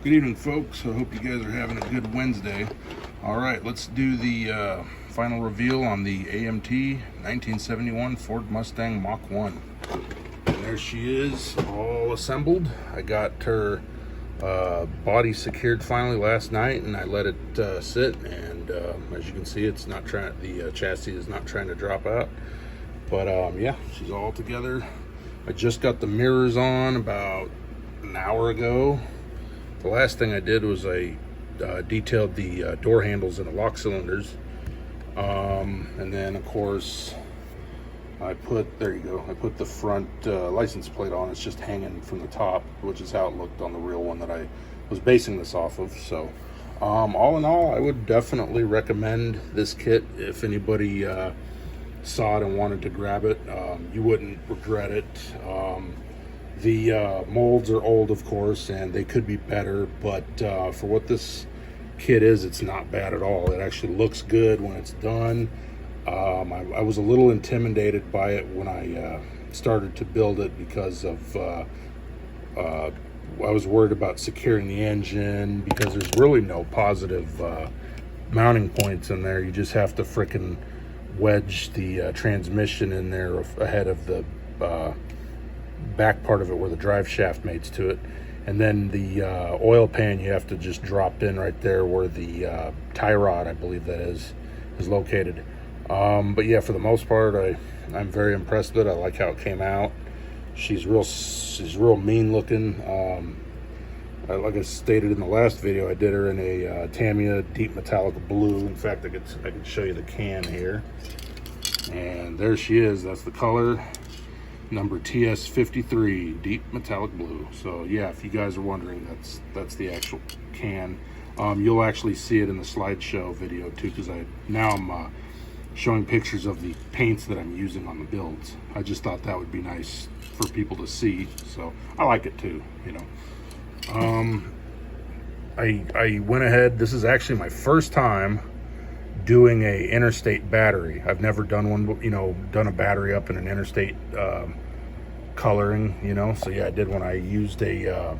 Good evening, folks. I hope you guys are having a good Wednesday. All right, let's do the final reveal on the AMT 1971 Ford Mustang Mach 1. And there she is, all assembled. I got her body secured finally last night, and I let it sit. And as you can see, it's not trying. The chassis is not trying to drop out. But yeah, she's all together. I just got the mirrors on about an hour ago. The last thing I did was I detailed the door handles and the lock cylinders. And then of course I put the front license plate on. It's just hanging from the top, which is how it looked on the real one that I was basing this off of. So all in all, I would definitely recommend this kit if anybody saw it and wanted to grab it. You wouldn't regret it. The molds are old, of course, and they could be better, but for what this kit is, it's not bad at all. It actually looks good when it's done. I was a little intimidated by it when I started to build it because of I was worried about securing the engine, because there's really no positive mounting points in there. You just have to frickin' wedge the transmission in there ahead of the back part of it where the drive shaft mates to it, and then the oil pan you have to just drop in right there where the tie rod, I believe that is located. But yeah, for the most part, I'm very impressed with it. I like how it came out. She's real mean looking. Like I stated in the last video, I did her in a Tamiya deep metallic blue. In fact, I could show you the can here, and there she is. That's the color. Number TS53, deep metallic blue. So yeah, if you guys are wondering, that's the actual can. You'll actually see it in the slideshow video too, because I'm showing pictures of the paints that I'm using on the builds. I just thought that would be nice for people to see, so I like it too, you know. I went ahead. This is actually my first time doing a interstate battery. I've never done one, done a battery up in an interstate coloring, so yeah, I did when I used a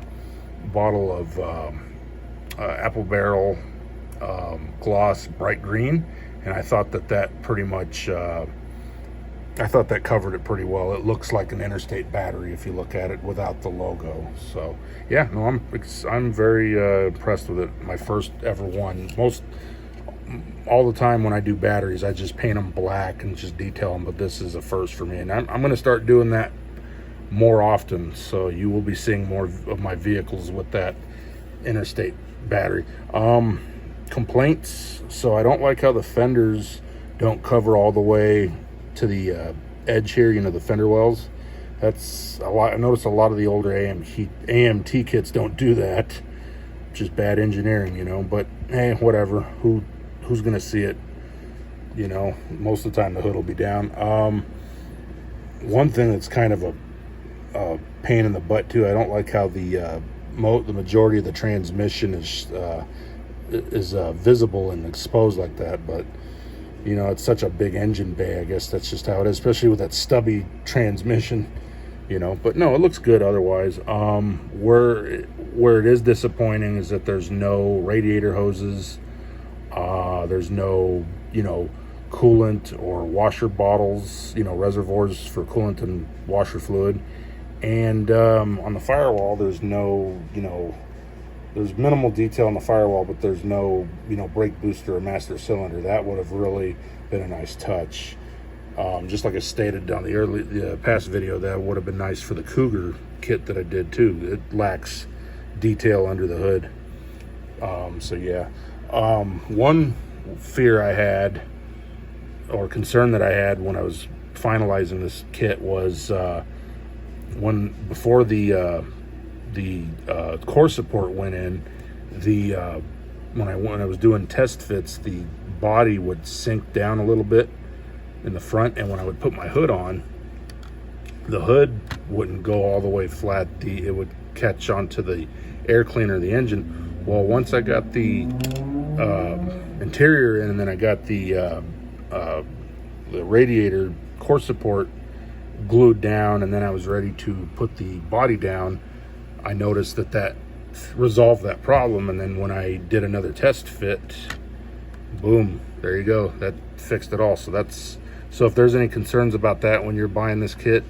bottle of apple barrel gloss bright green, and I thought that pretty much I thought that covered it pretty well. It looks like an interstate battery if you look at it without the logo. So yeah, no, I'm very impressed with it. My first ever one. All the time when I do batteries, I just paint them black and just detail them, but this is a first for me, and I'm going to start doing that more often, so you will be seeing more of my vehicles with that interstate battery. Complaints, so I don't like how the fenders don't cover all the way to the edge here, the fender wells. That's a lot. I noticed a lot of the older AMT kits don't do that, which is bad engineering, but hey, whatever. Who's gonna see it? Most of the time the hood will be down. One thing that's kind of a pain in the butt too, I don't like how the majority of the transmission is visible and exposed like that, but it's such a big engine bay. I guess that's just how it is, especially with that stubby transmission, but no, it looks good otherwise. Where it is disappointing is that there's no radiator hoses. There's no, coolant or washer bottles, reservoirs for coolant and washer fluid. And on the firewall, there's no, there's minimal detail on the firewall, but there's no, brake booster or master cylinder. That would have really been a nice touch. Just like I stated on the past video, that would have been nice for the Cougar kit that I did too. It lacks detail under the hood. So yeah. One fear I had, or concern that I had when I was finalizing this kit, was before the core support went in, when I was doing test fits, the body would sink down a little bit in the front, and when I would put my hood on, the hood wouldn't go all the way flat. It would catch onto the air cleaner of the engine. Well, once I got the interior in, and then I got the radiator core support glued down, and then I was ready to put the body down, I noticed that resolved that problem. And then when I did another test fit, boom, there you go, that fixed it all. So if there's any concerns about that when you're buying this kit,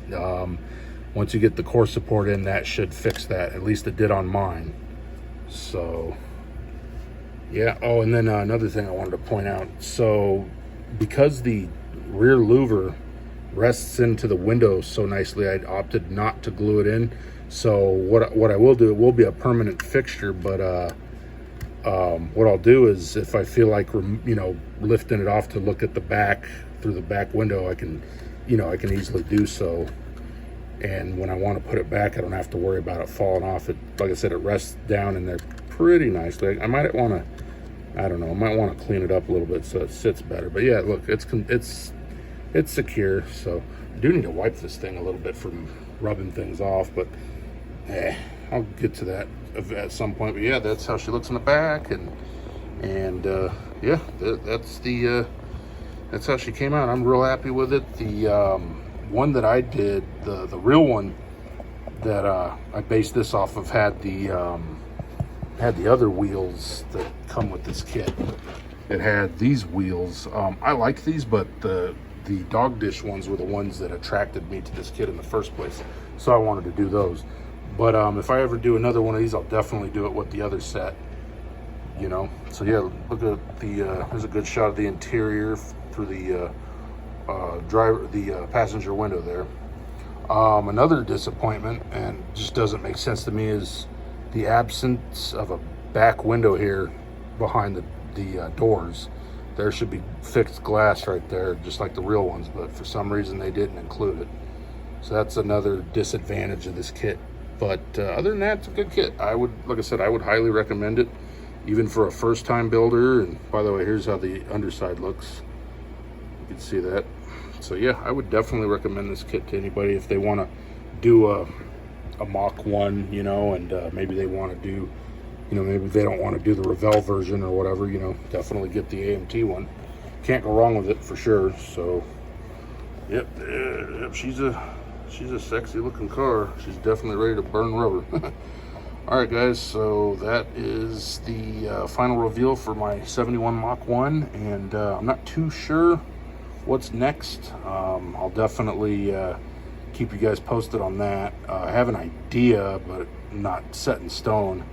once you get the core support in, that should fix that. At least it did on mine. So yeah. Oh, and then another thing I wanted to point out, so because the rear louver rests into the window so nicely, I opted not to glue it in. So what I will do, it will be a permanent fixture, but what I'll do is, if I feel like, you know, lifting it off to look at the back through the back window, I can easily do so. And when I want to put it back, I don't have to worry about it falling off. It, like I said, it rests down in there pretty nicely. I might want to, I don't know, I might want to clean it up a little bit so it sits better. But yeah, look, it's secure. So I do need to wipe this thing a little bit from rubbing things off, but I'll get to that at some point. But yeah, that's how she looks in the back, and yeah, that's how she came out. I'm real happy with it. The one that I did, the real one that I based this off of, had the other wheels that come with this kit. It had these wheels. I like these, but the dog dish ones were the ones that attracted me to this kit in the first place, so I wanted to do those. But if I ever do another one of these, I'll definitely do it with the other set, you know. So yeah, look at there's a good shot of the interior through the passenger window there. Another disappointment, and just doesn't make sense to me, is the absence of a back window here behind the doors. There should be fixed glass right there, just like the real ones, but for some reason they didn't include it. So that's another disadvantage of this kit. But other than that, it's a good kit. Like I said, I would highly recommend it, even for a first-time builder. And by the way, here's how the underside looks. You can see that. So yeah, I would definitely recommend this kit to anybody if they want to do a Mach 1, you know, and maybe they want to do, you know, maybe they don't want to do the Revell version or whatever, you know, definitely get the AMT one. Can't go wrong with it for sure. So yep, she's a sexy looking car. She's definitely ready to burn rubber. All right, guys, so that is the final reveal for my 71 Mach 1, and I'm not too sure what's next. I'll definitely keep you guys posted on that. I have an idea, but not set in stone.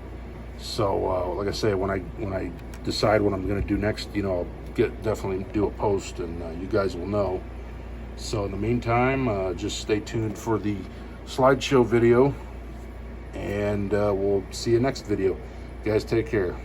So like I say, when I decide what I'm going to do next, you know, I'll definitely do a post, and you guys will know. So in the meantime, just stay tuned for the slideshow video, and we'll see you next video. You guys take care.